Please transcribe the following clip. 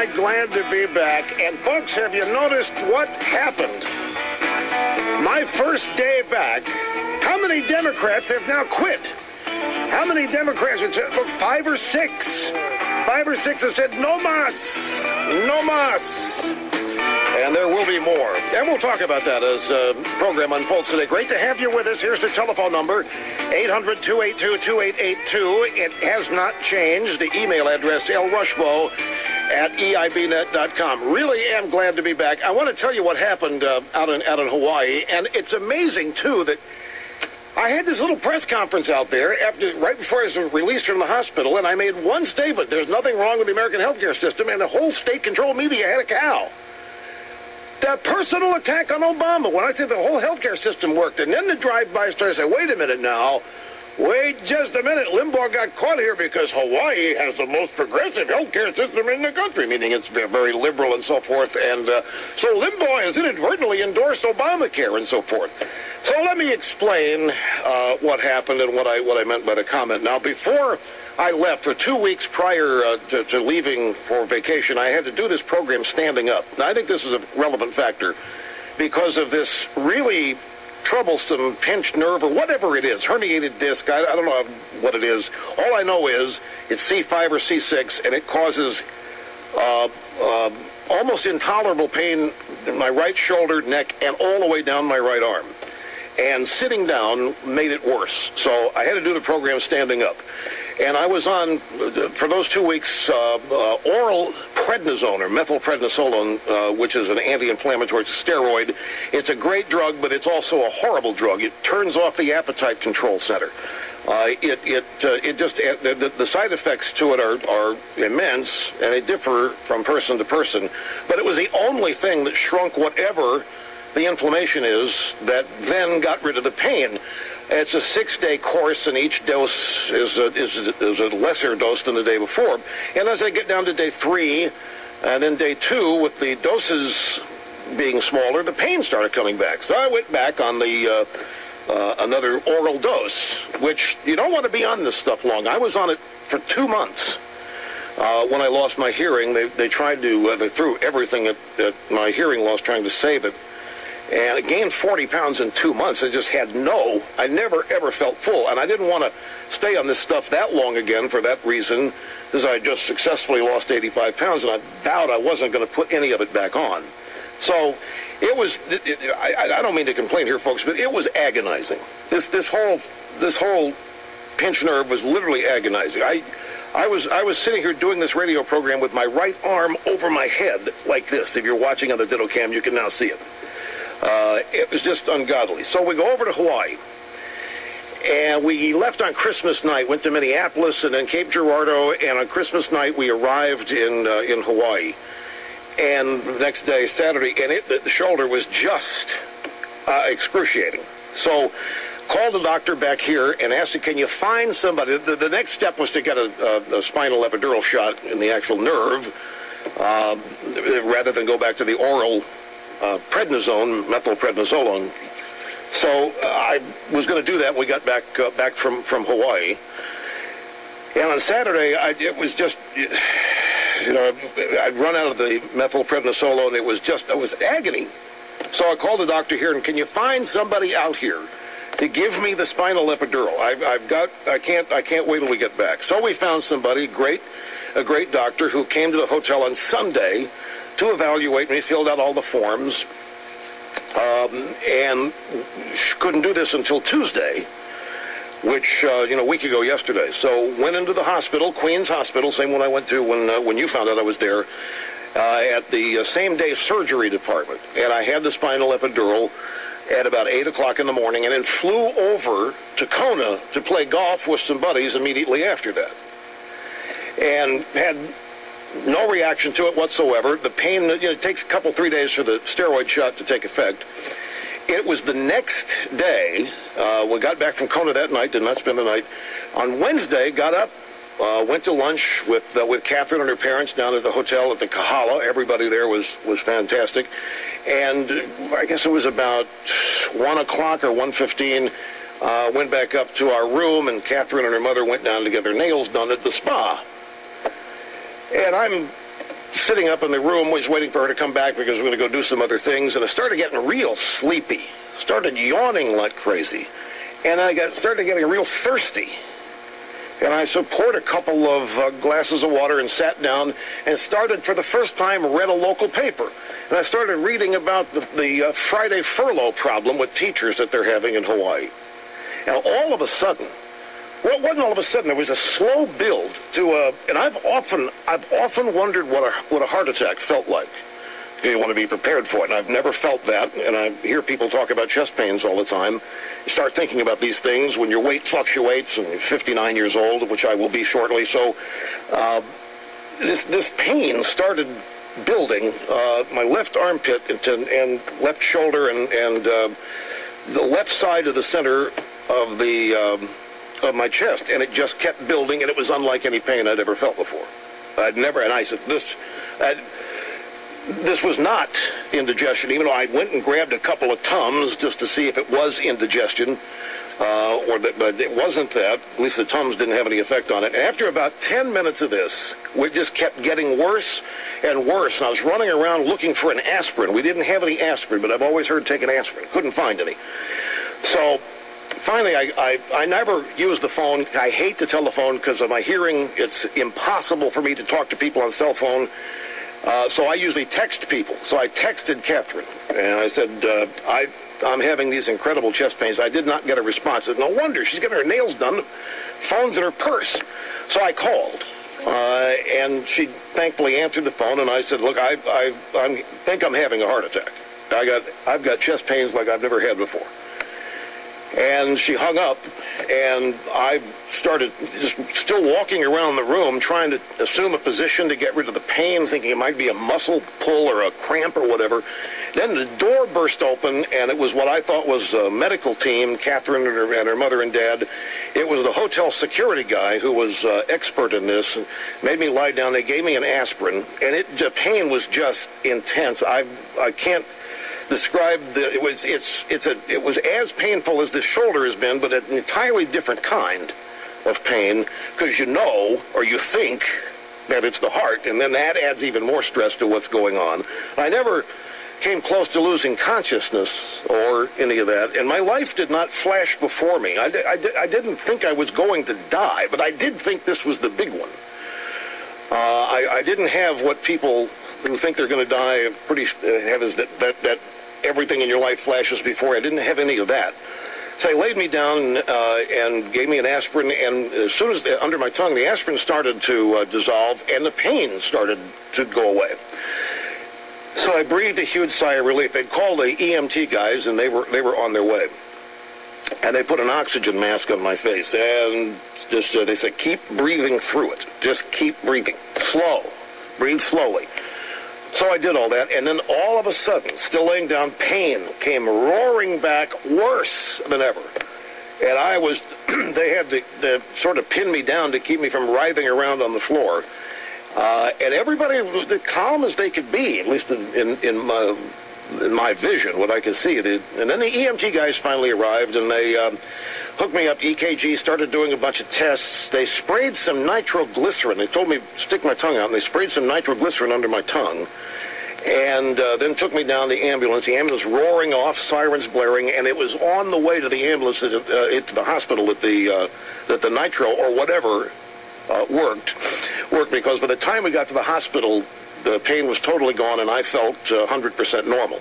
I glad to be back. And folks, have you noticed what happened? My first day back, how many Democrats have now quit? How many Democrats have said, look, 5 or 6? 5 or 6 have said, no mas, no mas. And there will be more. And we'll talk about that as the program unfolds today. Great to have you with us. Here's the telephone number, 800-282-2882. It has not changed. The email address, lrushbo@eibnet.com. Really am glad to be back. I want to tell you what happened out in Hawaii. And it's amazing, too, that I had this little press conference out there right before I was released from the hospital, and I made one statement. There's nothing wrong with the American healthcare system, and the whole state-controlled media had a cow. That personal attack on Obama, when I said the whole healthcare system worked, and then the drive-by started saying, wait a minute now, wait just a minute, Limbaugh got caught here because Hawaii has the most progressive healthcare system in the country, meaning it's very liberal and so forth, and so Limbaugh has inadvertently endorsed Obamacare and so forth. So let me explain what happened and what I meant by the comment. Now, before I left, for 2 weeks prior to leaving for vacation, I had to do this program standing up. Now, I think this is a relevant factor because of this really troublesome pinched nerve or whatever it is, herniated disc. I don't know what it is. All I know is it's C5 or C6, and it causes almost intolerable pain in my right shoulder, neck, and all the way down my right arm. And sitting down made it worse. So I had to do the program standing up. And I was on, for those 2 weeks, oral prednisone, or methylprednisolone, which is an anti-inflammatory steroid. It's a great drug, but it's also a horrible drug. It turns off the appetite control center. The side effects to it are immense, and they differ from person to person. But it was the only thing that shrunk whatever the inflammation is that then got rid of the pain. It's a 6-day course, and each dose is a lesser dose than the day before. And as I get down to day 3 and then day 2, with the doses being smaller, the pain started coming back. So I went back on the another oral dose, which you don't want to be on this stuff long. I was on it for 2 months. When I lost my hearing, they tried to, they threw everything at my hearing loss trying to save it. And I gained 40 pounds in 2 months. I just had I never, ever felt full. And I didn't want to stay on this stuff that long again for that reason, because I just successfully lost 85 pounds, and I vowed I wasn't going to put any of it back on. So it was, I don't mean to complain here, folks, but it was agonizing. This whole pinched nerve was literally agonizing. I was sitting here doing this radio program with my right arm over my head like this. If you're watching on the Ditto Cam, you can now see it. It was just ungodly. So we go over to Hawaii, and we left on Christmas night, went to Minneapolis and then Cape Girardeau, and on Christmas night we arrived in Hawaii. And the next day, Saturday, and the shoulder was just excruciating. So called the doctor back here and asked him, can you find somebody? The next step was to get a spinal epidural shot in the actual nerve, rather than go back to the oral prednisone, methylprednisolone. So I was going to do that when we got back from Hawaii. And on Saturday, it was just, I'd run out of the methylprednisolone. It was agony. So I called the doctor here, and can you find somebody out here to give me the spinal epidural? I can't wait till we get back. So we found somebody, a great doctor, who came to the hotel on Sunday to evaluate me, filled out all the forms, and couldn't do this until Tuesday, which, a week ago yesterday. So went into the hospital, Queens Hospital, same one I went to when you found out I was there, at the same-day surgery department. And I had the spinal epidural at about 8 o'clock in the morning, and then flew over to Kona to play golf with some buddies immediately after that. And had no reaction to it whatsoever. The pain, it takes a couple, 3 days for the steroid shot to take effect. It was the next day, we got back from Kona that night, did not spend the night. On Wednesday, got up, went to lunch with Catherine and her parents down at the hotel at the Kahala. Everybody there was fantastic. And I guess it was about 1 o'clock or 1:15, went back up to our room, and Catherine and her mother went down to get their nails done at the spa. And I'm sitting up in the room, was waiting for her to come back because we're going to go do some other things, and I started getting real sleepy, started yawning like crazy, and I started getting real thirsty. And I poured a couple of glasses of water and sat down and started, for the first time, read a local paper. And I started reading about the Friday furlough problem with teachers that they're having in Hawaii. And all of a sudden, well, it wasn't all of a sudden, there was a slow build to and I've often wondered what a heart attack felt like. You want to be prepared for it, and I've never felt that, and I hear people talk about chest pains all the time. You start thinking about these things when your weight fluctuates, and you're 59 years old, which I will be shortly. So this pain started building my left armpit and left shoulder and the left side of the center of my chest, and it just kept building, and it was unlike any pain I'd ever felt before. And I said, this was not indigestion, even though I went and grabbed a couple of Tums just to see if it was indigestion, but it wasn't that. At least the Tums didn't have any effect on it. And after about 10 minutes of this, it just kept getting worse and worse. And I was running around looking for an aspirin. We didn't have any aspirin, but I've always heard take an aspirin. Couldn't find any. So finally, I never use the phone. I hate the telephone because of my hearing. It's impossible for me to talk to people on cell phone. So I usually text people. So I texted Catherine, and I said, I'm having these incredible chest pains. I did not get a response. I said, no wonder. She's getting her nails done. Phone's in her purse. So I called, and she thankfully answered the phone, and I said, look, I think I'm having a heart attack. I've got chest pains like I've never had before. And she hung up, and I started just still walking around the room trying to assume a position to get rid of the pain, thinking it might be a muscle pull or a cramp or whatever. Then the door burst open, and it was what I thought was a medical team, Catherine and her mother and dad. It was the hotel security guy who was expert in this, and made me lie down. They gave me an aspirin, and the pain was just intense. I can't describe it was as painful as the shoulder has been, but an entirely different kind of pain, because you know, or you think, that it's the heart, and then that adds even more stress to what's going on. I never came close to losing consciousness or any of that, and my life did not flash before me. I didn't think I was going to die, but I did think this was the big one. I didn't have what people who think they're going to die have is that everything in your life flashes before. I didn't have any of that. So they laid me down and gave me an aspirin, and as soon as under my tongue the aspirin started to dissolve, and the pain started to go away. So I breathed a huge sigh of relief. They'd called the EMT guys, and they were on their way. And they put an oxygen mask on my face, and just they said, keep breathing through it. Just keep breathing. Slow. Breathe slowly. So I did all that, and then all of a sudden, still laying down, pain came roaring back worse than ever. And they had to sort of pin me down to keep me from writhing around on the floor. And everybody was as calm as they could be, at least in my vision, what I could see. And then the EMT guys finally arrived, and they hooked me up, EKG, started doing a bunch of tests. They sprayed some nitroglycerin. They told me to stick my tongue out, and they sprayed some nitroglycerin under my tongue. And then took me down the ambulance roaring off, sirens blaring, and it was on the way to the ambulance, to the hospital, that the nitro or whatever worked, because by the time we got to the hospital, the pain was totally gone, and I felt 100% normal.